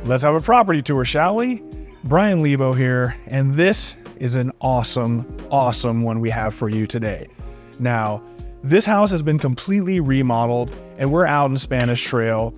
Let's have a property tour, shall we? Brian LEBO here, and this is an awesome one we have for you today. Now, this house has been completely remodeled, and we're out in Spanish Trail.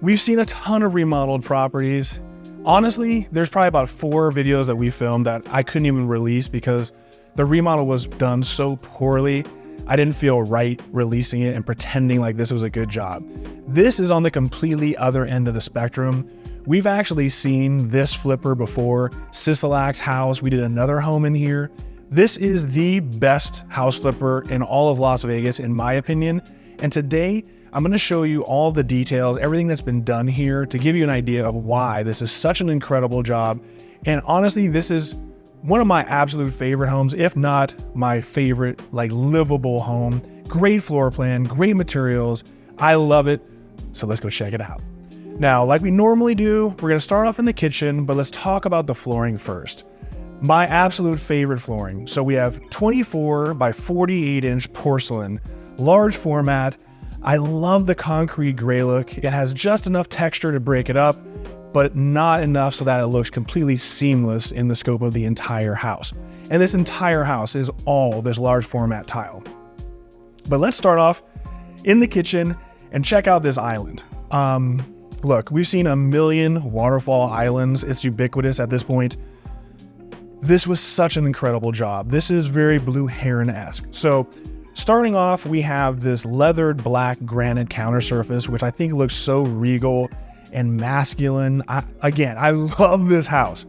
We've seen a ton of remodeled properties. Honestly, there's probably about 4 videos that we filmed that I couldn't even release because the remodel was done so poorly. I didn't feel right releasing it and pretending like this was a good job. This is on the completely other end of the spectrum. We've actually seen this flipper before, Sisolak's house. We did another home in here. This is the best house flipper in all of Las Vegas, in my opinion. And today, I'm gonna show you all the details, everything that's been done here to give you an idea of why this is such an incredible job. And honestly, this is one of my absolute favorite homes, if not my favorite, like, livable home. Great floor plan, great materials. I love it. So let's go check it out. Now, like we normally do, we're gonna start off in the kitchen, but let's talk about the flooring first. My absolute favorite flooring. So we have 24 by 48 inch porcelain, large format. I love the concrete gray look. It has just enough texture to break it up, but not enough so that it looks completely seamless in the scope of the entire house. And this entire house is all this large format tile. But let's start off in the kitchen and check out this island. Look, we've seen a million waterfall islands. It's ubiquitous at this point. This was such an incredible job. This is very Blue Heron-esque. So starting off, we have this leathered black granite counter surface, which I think looks so regal and masculine. I love this house.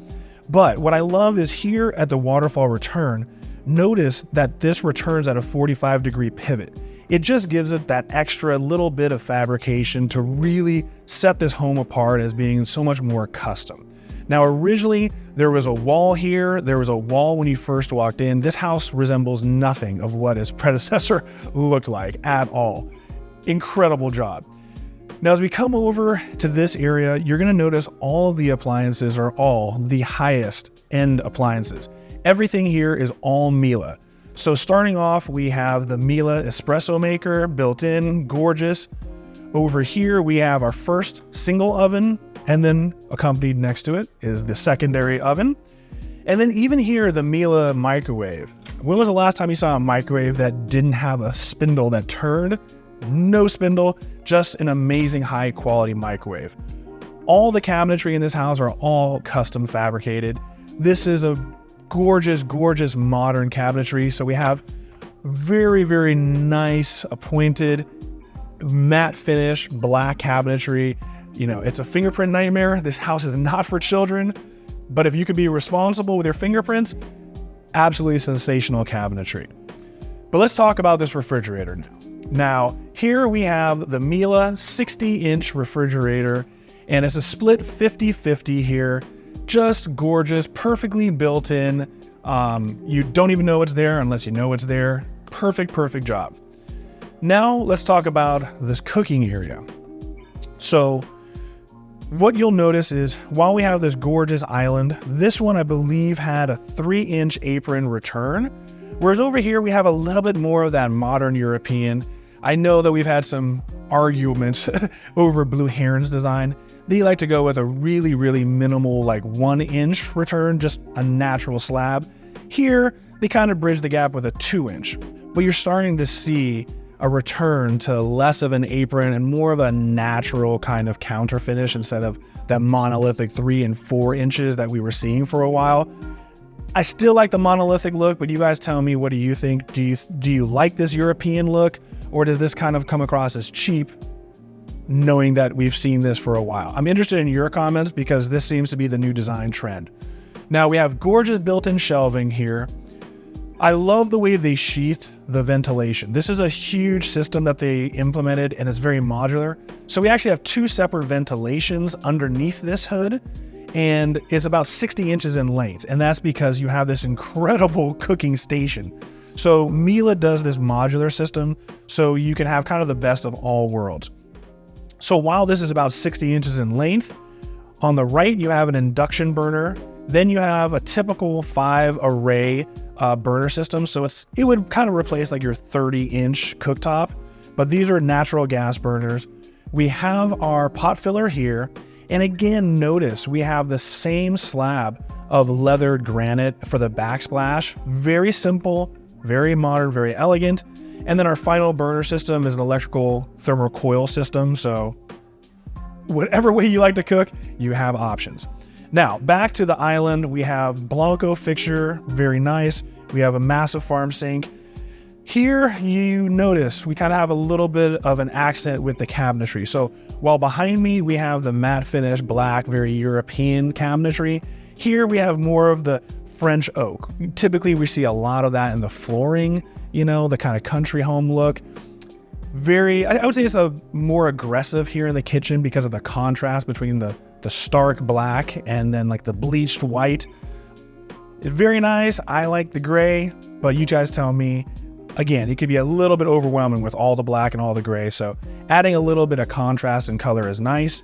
But what I love is here at the waterfall return, notice that this returns at a 45-degree pivot. It just gives it that extra little bit of fabrication to really set this home apart as being so much more custom. Now, originally, there was a wall here. There was a wall when you first walked in. This house resembles nothing of what its predecessor looked like at all. Incredible job. Now, as we come over to this area, you're gonna notice all of the appliances are all the highest end appliances. Everything here is all Miele. So starting off, we have the Miele espresso maker built in, gorgeous. Over here, we have our first single oven, and then accompanied next to it is the secondary oven. And then even here, the Miele microwave. When was the last time you saw a microwave that didn't have a spindle that turned? No spindle, just an amazing high quality microwave. All the cabinetry in this house are all custom fabricated. This is a gorgeous modern cabinetry. So we have very nice appointed matte finish black cabinetry. You know, it's a fingerprint nightmare. This house is not for children, but if you could be responsible with your fingerprints, absolutely sensational cabinetry. But let's talk about this refrigerator now. Now, here we have the Miele 60-inch refrigerator, and it's a split 50-50 here. Just gorgeous, perfectly built in. You don't even know it's there unless you know it's there. Perfect job. Now let's talk about this cooking area. So what you'll notice is while we have this gorgeous island, this one I believe had a 3-inch apron return, whereas over here we have a little bit more of that modern European. I know that we've had some arguments over Blue Heron's design. They like to go with a really minimal, like 1-inch return, just a natural slab. Here, they kind of bridge the gap with a 2-inch, but you're starting to see a return to less of an apron and more of a natural kind of counter finish instead of that monolithic 3 and 4 inches that we were seeing for a while. I still like the monolithic look, but you guys tell me, what do you think? Do you like this European look, or does this kind of come across as cheap, knowing that we've seen this for a while? I'm interested in your comments because this seems to be the new design trend. Now we have gorgeous built-in shelving here. I love the way they sheathed the ventilation. This is a huge system that they implemented, and it's very modular. So we actually have 2 separate ventilations underneath this hood, and it's about 60 inches in length. And that's because you have this incredible cooking station. So Miele does this modular system, so you can have kind of the best of all worlds. So while this is about 60 inches in length, on the right, you have an induction burner. Then you have a typical 5-array burner system. So it would kind of replace like your 30-inch cooktop, but these are natural gas burners. We have our pot filler here, And again, notice we have the same slab of leathered granite for the backsplash. Very simple, very modern, very elegant. And then our final burner system is an electrical thermocoil system. So whatever way you like to cook, you have options. Now, back to the island, we have Blanco fixture, very nice. We have a massive farm sink. Here, you notice we kind of have a little bit of an accent with the cabinetry. So while behind me, we have the matte finish, black, very European cabinetry, here we have more of the French oak. Typically, we see a lot of that in the flooring, you know, the kind of country home look. I would say it's a more aggressive here in the kitchen because of the contrast between the stark black and then like the bleached white. It's very nice. I like the gray, but you guys tell me. Again, it could be a little bit overwhelming with all the black and all the gray, so adding a little bit of contrast and color is nice.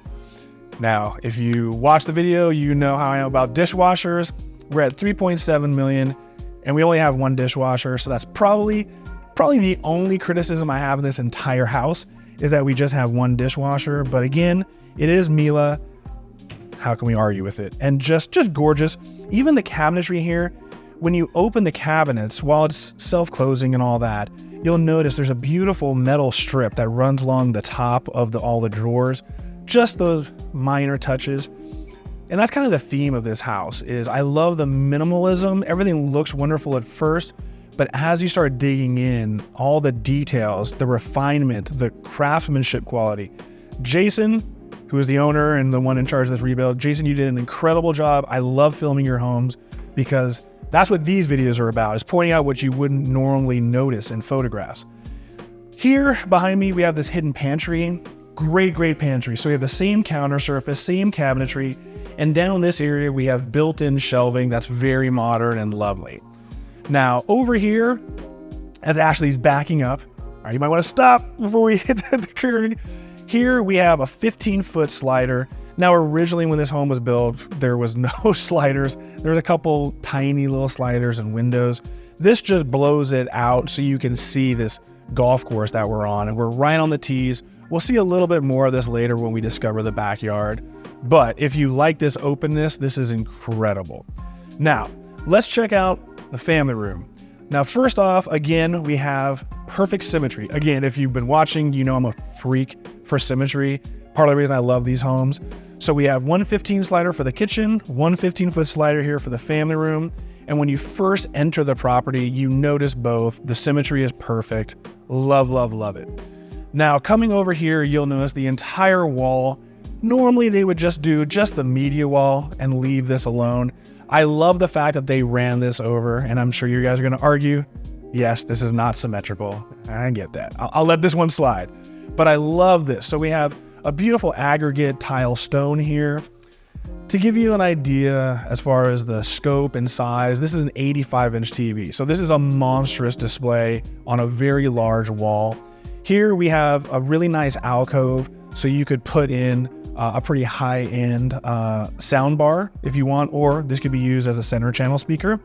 Now, if you watch the video, you know how I am about dishwashers. We're at 3.7 million, and we only have one dishwasher, so that's probably the only criticism I have in this entire house is that we just have one dishwasher. But again, it is Miele. How can we argue with it? And just gorgeous. Even the cabinetry here, when you open the cabinets, while it's self-closing and all that, you'll notice there's a beautiful metal strip that runs along the top of all the drawers. Just those minor touches. And that's kind of the theme of this house is I love the minimalism. Everything looks wonderful at first, but as you start digging in, all the details, the refinement, the craftsmanship quality. Jason, who is the owner and the one in charge of this rebuild, Jason, you did an incredible job. I love filming your homes because that's what these videos are about, is pointing out what you wouldn't normally notice in photographs. Here behind me, we have this hidden pantry. Great pantry. So we have the same counter surface, same cabinetry, and down this area, we have built-in shelving that's very modern and lovely. Now, over here, as Ashley's backing up, all right, you might want to stop before we hit the curb. Here we have a 15-foot slider. Now, originally when this home was built, there was no sliders. There was a couple tiny little sliders and windows. This just blows it out so you can see this golf course that we're on, and we're right on the tees. We'll see a little bit more of this later when we discover the backyard. But if you like this openness, this is incredible. Now, let's check out the family room. Now, first off, again, we have perfect symmetry. Again, if you've been watching, you know I'm a freak for symmetry. Part of the reason I love these homes. So we have one 15 slider for the kitchen, one 15-foot slider here for the family room. And when you first enter the property, you notice both. The symmetry is perfect. Love it. Now, coming over here, you'll notice the entire wall. Normally, they would just do the media wall and leave this alone. I love the fact that they ran this over, and I'm sure you guys are going to argue, yes, this is not symmetrical. I get that. I'll let this one slide. But I love this. So we have a beautiful aggregate tile stone here. To give you an idea as far as the scope and size, this is an 85-inch TV. So this is a monstrous display on a very large wall. Here we have a really nice alcove, so you could put in a pretty high-end sound bar if you want, or this could be used as a center channel speaker.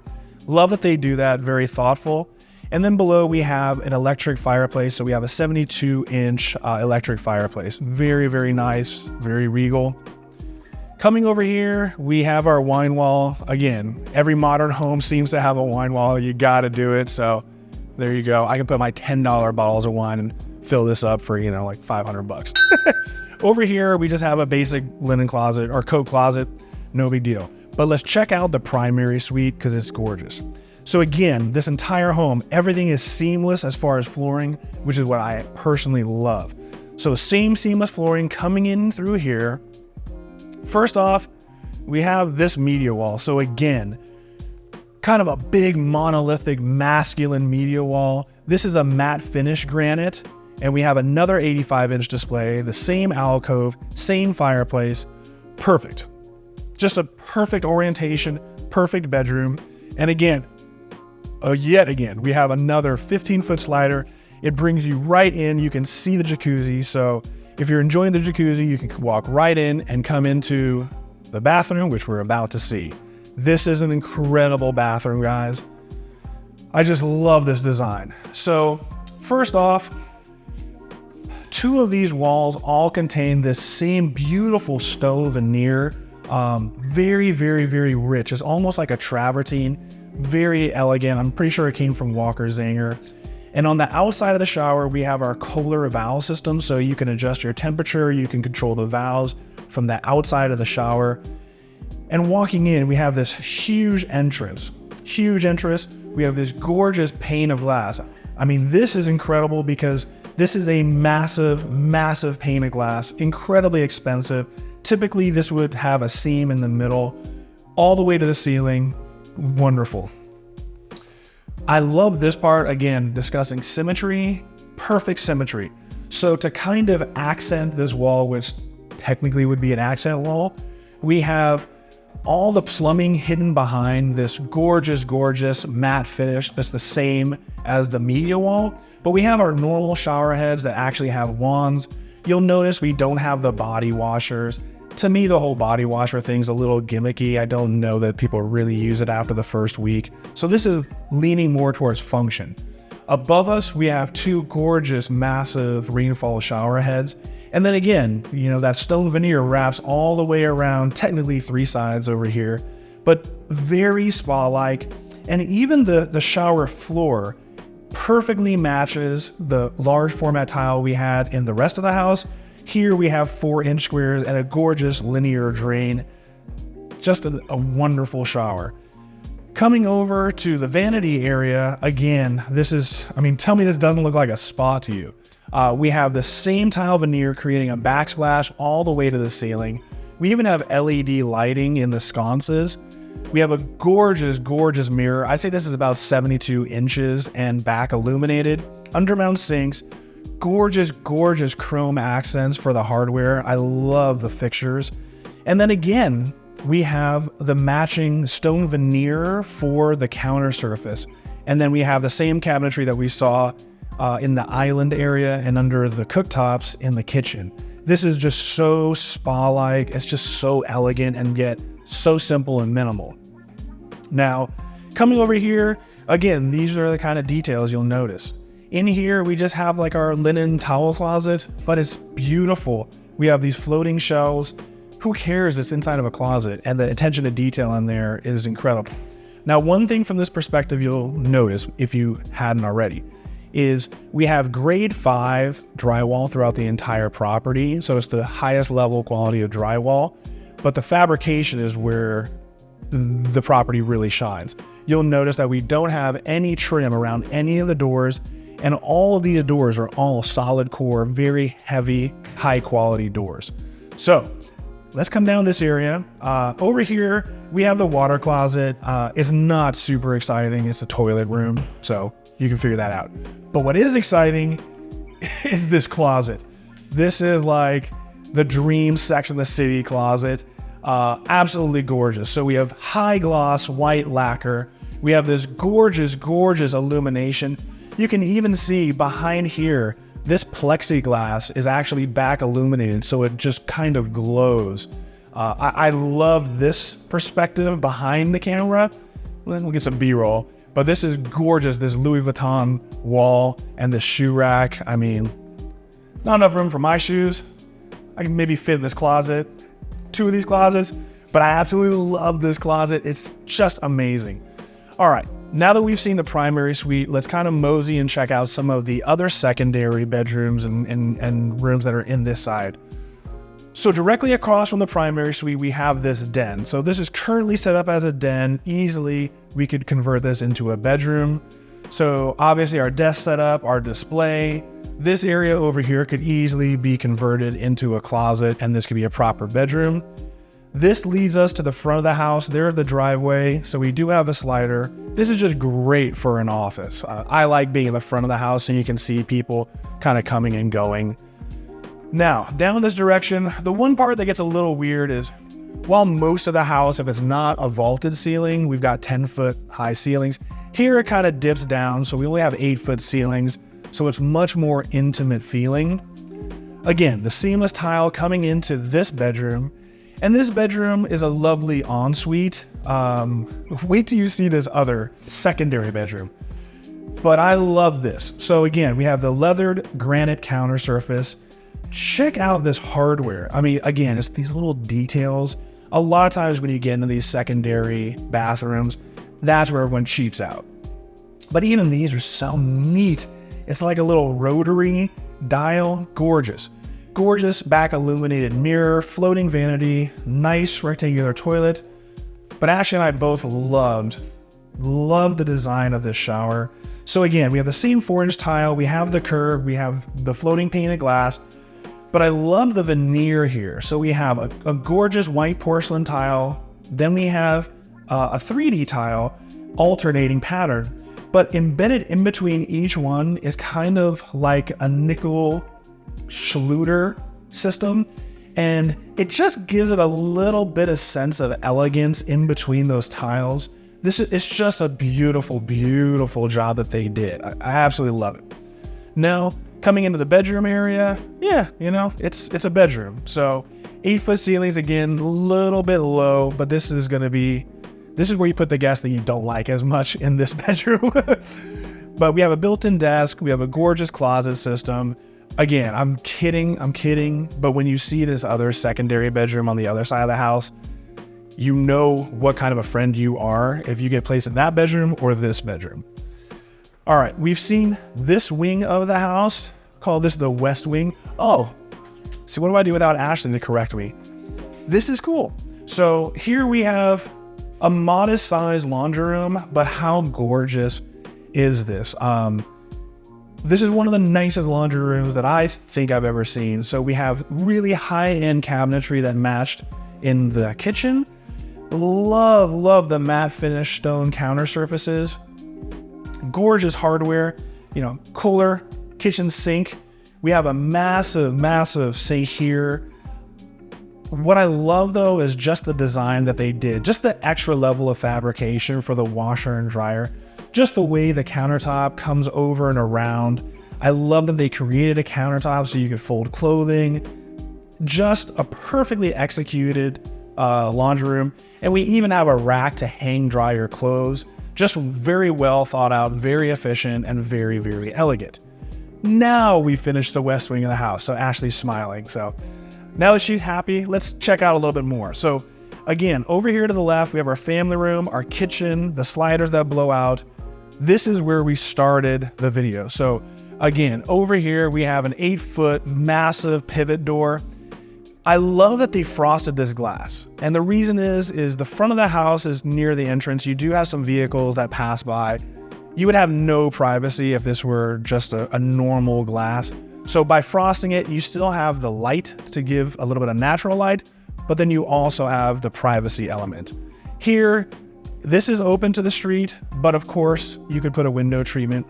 Love that they do that, very thoughtful. And then below we have an electric fireplace. So we have a 72-inch electric fireplace. Very nice, very regal. Coming over here, we have our wine wall. Again, every modern home seems to have a wine wall. You gotta do it. So there you go. I can put my $10 bottles of wine and fill this up for, like $500. Over here, we just have a basic linen closet or coat closet. No big deal. But let's check out the primary suite because it's gorgeous. So again, this entire home, everything is seamless as far as flooring, which is what I personally love. So same seamless flooring coming in through here. First off, we have this media wall. So again, kind of a big monolithic masculine media wall. This is a matte finish granite, and we have another 85-inch display, the same alcove, same fireplace. Perfect. Just a perfect orientation, perfect bedroom. And again, yet again, we have another 15-foot slider. It brings you right in. You can see the jacuzzi. So if you're enjoying the jacuzzi, you can walk right in and come into the bathroom, which we're about to see. This is an incredible bathroom, guys. I just love this design. So first off, 2 of these walls all contain this same beautiful stone veneer. Very, very, very rich. It's almost like a travertine, very elegant. I'm pretty sure it came from Walker Zanger. And on the outside of the shower, we have our Kohler valve system. So you can adjust your temperature, you can control the valves from the outside of the shower. And walking in, we have this huge entrance. We have this gorgeous pane of glass. I mean, this is incredible because this is a massive, massive pane of glass, incredibly expensive. Typically, this would have a seam in the middle, all the way to the ceiling. Wonderful. I love this part, again, discussing symmetry, perfect symmetry. So to kind of accent this wall, which technically would be an accent wall, we have all the plumbing hidden behind this gorgeous, gorgeous matte finish that's the same as the media wall. But we have our normal shower heads that actually have wands. You'll notice we don't have the body washers. To me, the whole body washer thing's a little gimmicky. I don't know that people really use it after the first week. So this is leaning more towards function. Above us, we have 2 gorgeous, massive rainfall shower heads. And then again, you know, that stone veneer wraps all the way around, technically 3 sides over here, but very spa-like. And even the shower floor perfectly matches the large format tile we had in the rest of the house. Here we have 4-inch squares and a gorgeous linear drain. Just a wonderful shower. Coming over to the vanity area, again, this is, I mean, tell me this doesn't look like a spa to you. We have the same tile veneer creating a backsplash all the way to the ceiling. We even have LED lighting in the sconces. We have a gorgeous, gorgeous mirror. I'd say this is about 72 inches and back illuminated. Undermount sinks. Gorgeous, gorgeous chrome accents for the hardware. I love the fixtures. And then again, we have the matching stone veneer for the counter surface. And then we have the same cabinetry that we saw in the island area and under the cooktops in the kitchen. This is just so spa-like. It's just so elegant and yet so simple and minimal. Now, coming over here, again, these are the kind of details you'll notice. In here, we just have like our linen towel closet, but it's beautiful. We have these floating shelves. Who cares? It's inside of a closet, and the attention to detail in there is incredible. Now, one thing from this perspective you'll notice, if you hadn't already, is we have grade 5 drywall throughout the entire property. So it's the highest level quality of drywall, but the fabrication is where the property really shines. You'll notice that we don't have any trim around any of the doors, and all of these doors are all solid core, very heavy, high quality doors. So let's come down this area. Over here, we have the water closet. It's not super exciting. It's a toilet room, so you can figure that out. But what is exciting is this closet. This is like the dream Sex and the City closet. Absolutely gorgeous. So we have high gloss white lacquer. We have this gorgeous, gorgeous illumination. You can even see behind here, this plexiglass is actually back illuminated, so it just kind of glows. I love this perspective behind the camera. We'll get some B-roll, but this is gorgeous. This Louis Vuitton wall and the shoe rack. I mean, not enough room for my shoes. I can maybe fit in this closet, 2 of these closets, but I absolutely love this closet. It's just amazing. All right, now that we've seen the primary suite, let's kind of mosey and check out some of the other secondary bedrooms and rooms that are in this side. So directly across from the primary suite, we have this den. So this is currently set up as a den. Easily, we could convert this into a bedroom. So obviously our desk setup, our display, this area over here could easily be converted into a closet, and this could be a proper bedroom. This leads us to the front of the house. There's the driveway, so we do have a slider. This is just great for an office. I like being in the front of the house and you can see people kind of coming and going. Now, down this direction, the one part that gets a little weird is while most of the house, if it's not a vaulted ceiling, we've got 10-foot high ceilings. Here it kind of dips down, so we only have 8-foot ceilings, so it's much more intimate feeling. Again, the seamless tile coming into this bedroom. And this bedroom is a lovely ensuite. Wait till you see this other secondary bedroom. But I love this. So again, we have the leathered granite counter surface. Check out this hardware. I mean, again, it's these little details. A lot of times when you get into these secondary bathrooms, that's where everyone cheaps out. But even these are so neat. It's like a little rotary dial. Gorgeous. Gorgeous back illuminated mirror, floating vanity, nice rectangular toilet. But Ashley and I both loved the design of this shower. So again, we have the same 4-inch tile, we have the curb, we have the floating painted glass, but I love the veneer here. So we have a gorgeous white porcelain tile, then we have a 3D tile, alternating pattern, but embedded in between each one is kind of like a nickel Schluter system, and it just gives it a little bit of sense of elegance in between those tiles. It's just a beautiful, beautiful job that they did. I absolutely love it. Now, coming into the bedroom area, yeah, you know, it's a bedroom. So 8-foot ceilings, again, a little bit low, but this is where you put the guests that you don't like as much in this bedroom. But we have a built-in desk. We have a gorgeous closet system. Again, I'm kidding. But when you see this other secondary bedroom on the other side of the house, you know what kind of a friend you are if you get placed in that bedroom or this bedroom. All right, we've seen this wing of the house. Call this the west wing. Oh, see, what do I do without Ashley to correct me? This is cool. So here we have a modest sized laundry room, but how gorgeous is this? This is one of the nicest laundry rooms that I think I've ever seen. So we have really high-end cabinetry that matched in the kitchen. Love the matte finish stone counter surfaces. Gorgeous hardware, you know, cooler, kitchen sink. We have a massive sink here. What I love though is just the design that they did, just the extra level of fabrication for the washer and dryer, just the way the countertop comes over and around. I love that they created a countertop so you could fold clothing. Just a perfectly executed laundry room. And we even have a rack to hang dry your clothes. Just very well thought out, very efficient, and very, very elegant. Now we finished the west wing of the house. So Ashley's smiling. So now that she's happy, let's check out a little bit more. So again, over here to the left, we have our family room, our kitchen, the sliders that blow out. This is where we started the video. So again, over here, we have an 8-foot massive pivot door. I love that they frosted this glass. And the reason is the front of the house is near the entrance. You do have some vehicles that pass by. You would have no privacy if this were just a normal glass. So by frosting it, you still have the light to give a little bit of natural light, but then you also have the privacy element. Here, this is open to the street, but of course you could put a window treatment.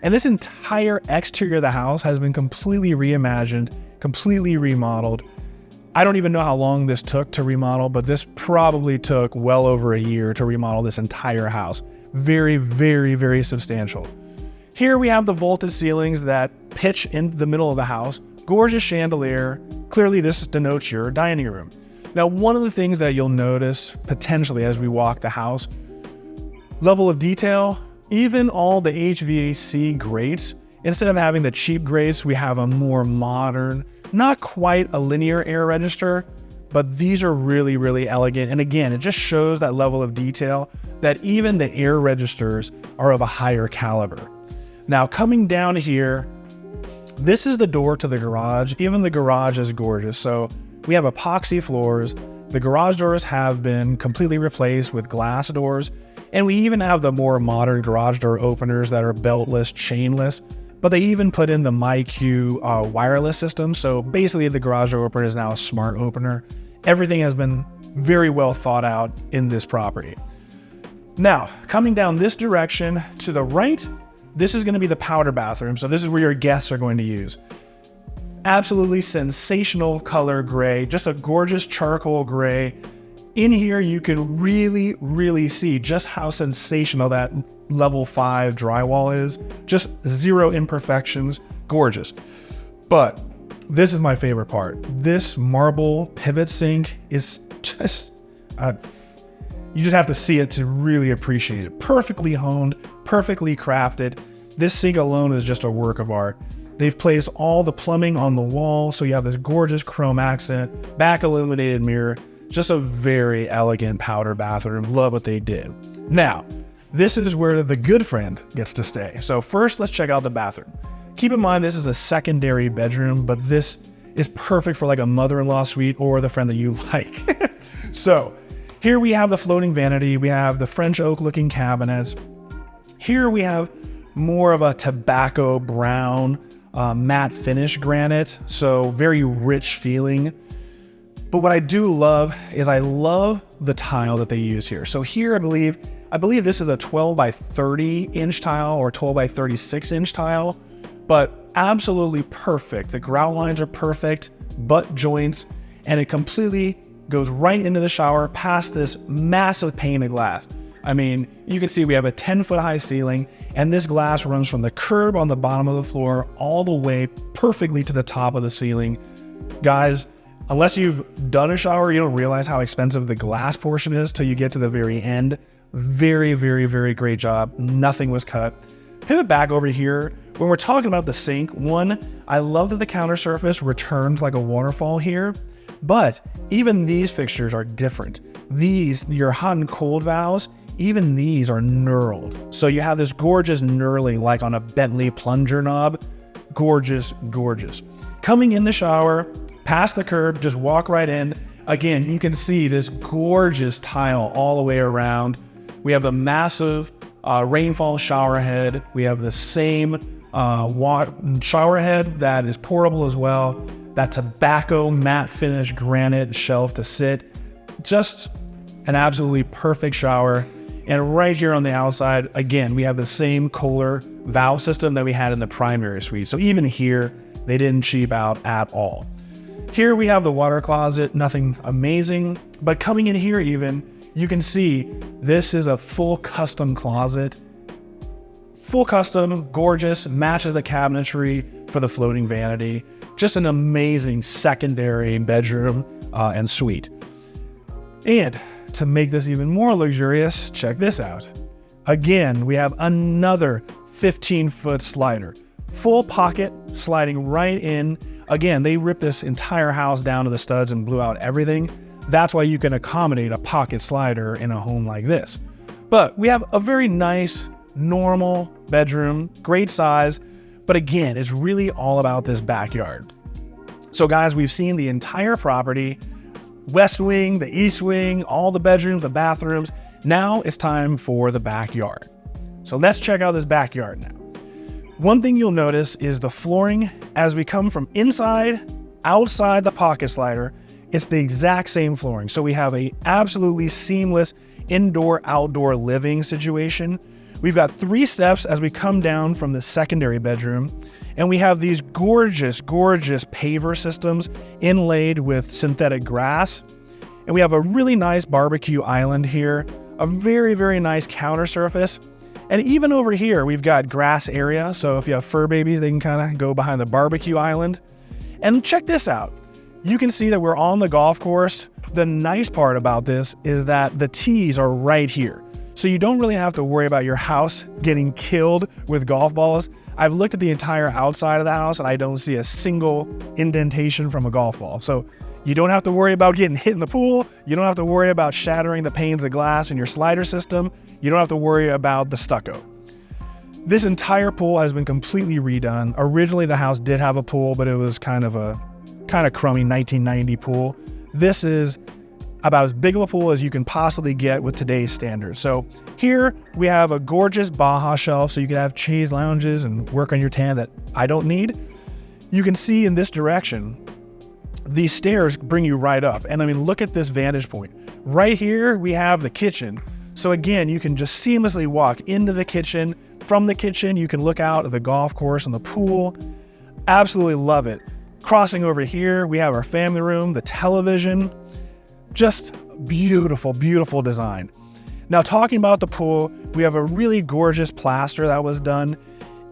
And this entire exterior of the house has been completely reimagined, completely remodeled. I don't even know how long this took to remodel, but this probably took well over a year to remodel this entire house. Very, very, very substantial. Here we have the vaulted ceilings that pitch in the middle of the house. Gorgeous chandelier. Clearly this denotes your dining room. Now, one of the things that you'll notice potentially as we walk the house, level of detail, even all the HVAC grates, instead of having the cheap grates, we have a more modern, not quite a linear air register, but these are really, really elegant. And again, it just shows that level of detail that even the air registers are of a higher caliber. Now, coming down here, this is the door to the garage. Even the garage is gorgeous. So we have epoxy floors. The garage doors have been completely replaced with glass doors. And we even have the more modern garage door openers that are beltless, chainless, but they even put in the MyQ wireless system. So basically the garage door opener is now a smart opener. Everything has been very well thought out in this property. Now, coming down this direction to the right, this is gonna be the powder bathroom. So this is where your guests are going to use. Absolutely sensational color gray, just a gorgeous charcoal gray. In here, you can really, really see just how sensational that level 5 drywall is. Just zero imperfections, gorgeous. But this is my favorite part. This marble pivot sink is just, you just have to see it to really appreciate it. Perfectly honed, perfectly crafted. This sink alone is just a work of art. They've placed all the plumbing on the wall, so you have this gorgeous chrome accent, back illuminated mirror, just a very elegant powder bathroom. Love what they did. Now, this is where the good friend gets to stay. So first, let's check out the bathroom. Keep in mind, this is a secondary bedroom, but this is perfect for like a mother-in-law suite or the friend that you like. So here we have the floating vanity. We have the French oak looking cabinets. Here we have more of a tobacco brown matte finish granite. So very rich feeling. But what I do love is I love the tile that they use here. So here I believe this is a 12 by 30 inch tile or 12 by 36 inch tile, but absolutely perfect. The grout lines are perfect, butt joints, and it completely goes right into the shower past this massive pane of glass. I mean, you can see we have a 10-foot high ceiling, and this glass runs from the curb on the bottom of the floor all the way perfectly to the top of the ceiling. Guys, unless you've done a shower, you don't realize how expensive the glass portion is till you get to the very end. Very, very, very great job. Nothing was cut. Pivot back over here. When we're talking about the sink, one, I love that the counter surface returns like a waterfall here, but even these fixtures are different. These, your hot and cold valves, even these are knurled. So you have this gorgeous knurling like on a Bentley plunger knob. Gorgeous, gorgeous. Coming in the shower, past the curb, just walk right in. Again, you can see this gorgeous tile all the way around. We have a massive rainfall shower head. We have the same shower head that is portable as well. That tobacco matte finish granite shelf to sit. Just an absolutely perfect shower. And right here on the outside, again, we have the same Kohler valve system that we had in the primary suite. So even here, they didn't cheap out at all. Here we have the water closet, nothing amazing, but coming in here even, you can see this is a full custom closet. Full custom, gorgeous, matches the cabinetry for the floating vanity. Just an amazing secondary bedroom and suite. And to make this even more luxurious, check this out. Again, we have another 15-foot slider. Full pocket, sliding right in. Again, they ripped this entire house down to the studs and blew out everything. That's why you can accommodate a pocket slider in a home like this. But we have a very nice, normal bedroom, great size. But again, it's really all about this backyard. So guys, we've seen the entire property, west wing, the east wing, all the bedrooms, the bathrooms. Now it's time for the backyard. So let's check out this backyard now. One thing you'll notice is the flooring as we come from inside, outside the pocket slider, it's the exact same flooring. So we have a absolutely seamless indoor-outdoor living situation. We've got 3 steps as we come down from the secondary bedroom, and we have these gorgeous, gorgeous paver systems inlaid with synthetic grass. And we have a really nice barbecue island here, a very, very nice counter surface. And even over here, we've got grass area. So if you have fur babies, they can kind of go behind the barbecue island. And check this out. You can see that we're on the golf course. The nice part about this is that the tees are right here. So you don't really have to worry about your house getting killed with golf balls. I've looked at the entire outside of the house and I don't see a single indentation from a golf ball. So you don't have to worry about getting hit in the pool. You don't have to worry about shattering the panes of glass in your slider system. You don't have to worry about the stucco. This entire pool has been completely redone. Originally, the house did have a pool, but it was kind of crummy 1990 pool. This is about as big of a pool as you can possibly get with today's standards. So here we have a gorgeous Baja shelf, so you can have chaise lounges and work on your tan that I don't need. You can see in this direction, these stairs bring you right up. And I mean, look at this vantage point. Right here, we have the kitchen. So again, you can just seamlessly walk into the kitchen. From the kitchen, you can look out at the golf course and the pool. Absolutely love it. Crossing over here, we have our family room, the television. Just beautiful, beautiful design. Now talking about the pool, we have a really gorgeous plaster that was done.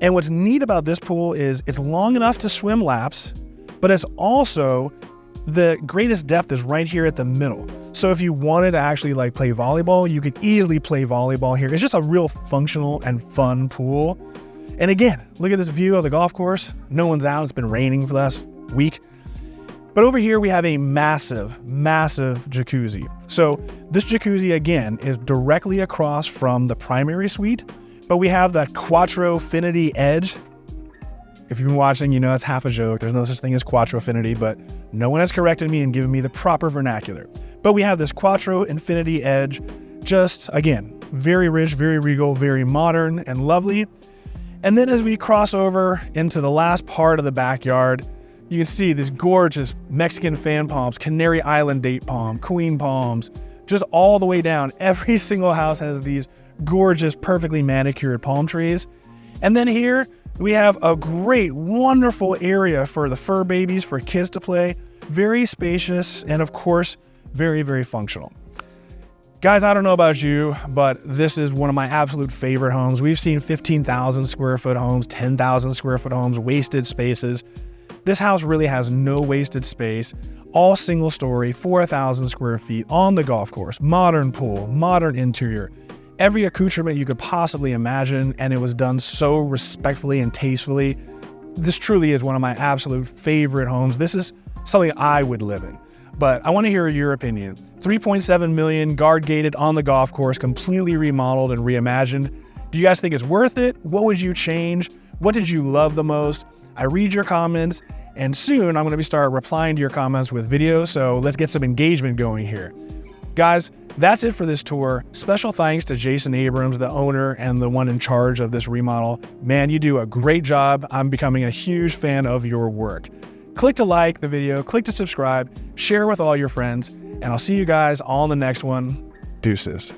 And what's neat about this pool is it's long enough to swim laps, but it's also the greatest depth is right here at the middle. So if you wanted to actually like play volleyball, you could easily play volleyball here. It's just a real functional and fun pool. And again, look at this view of the golf course. No one's out. It's been raining for the last week. But over here, we have a massive, massive jacuzzi. So this jacuzzi, again, is directly across from the primary suite, but we have that quattro-finity edge. If you've been watching, you know that's half a joke. There's no such thing as quattro-finity, but no one has corrected me and given me the proper vernacular. But we have this quattro-infinity edge, just, again, very rich, very regal, very modern and lovely. And then as we cross over into the last part of the backyard, you can see these gorgeous Mexican fan palms, Canary Island date palm, queen palms, just all the way down. Every single house has these gorgeous, perfectly manicured palm trees. And then here we have a great, wonderful area for the fur babies, for kids to play. Very spacious and, of course, very, very functional. Guys, I don't know about you, but this is one of my absolute favorite homes. We've seen 15,000 square foot homes, 10,000 square foot homes, wasted spaces. This house really has no wasted space, all single story, 4,000 square feet on the golf course, modern pool, modern interior, every accoutrement you could possibly imagine, and it was done so respectfully and tastefully. This truly is one of my absolute favorite homes. This is something I would live in, but I want to hear your opinion. 3.7 million, guard gated on the golf course, completely remodeled and reimagined. Do you guys think it's worth it? What would you change? What did you love the most? I read your comments, and soon I'm going to start replying to your comments with videos, so let's get some engagement going here. Guys, that's it for this tour. Special thanks to Jason Abrams, the owner and the one in charge of this remodel. Man, you do a great job. I'm becoming a huge fan of your work. Click to like the video, click to subscribe, share with all your friends, and I'll see you guys on the next one. Deuces.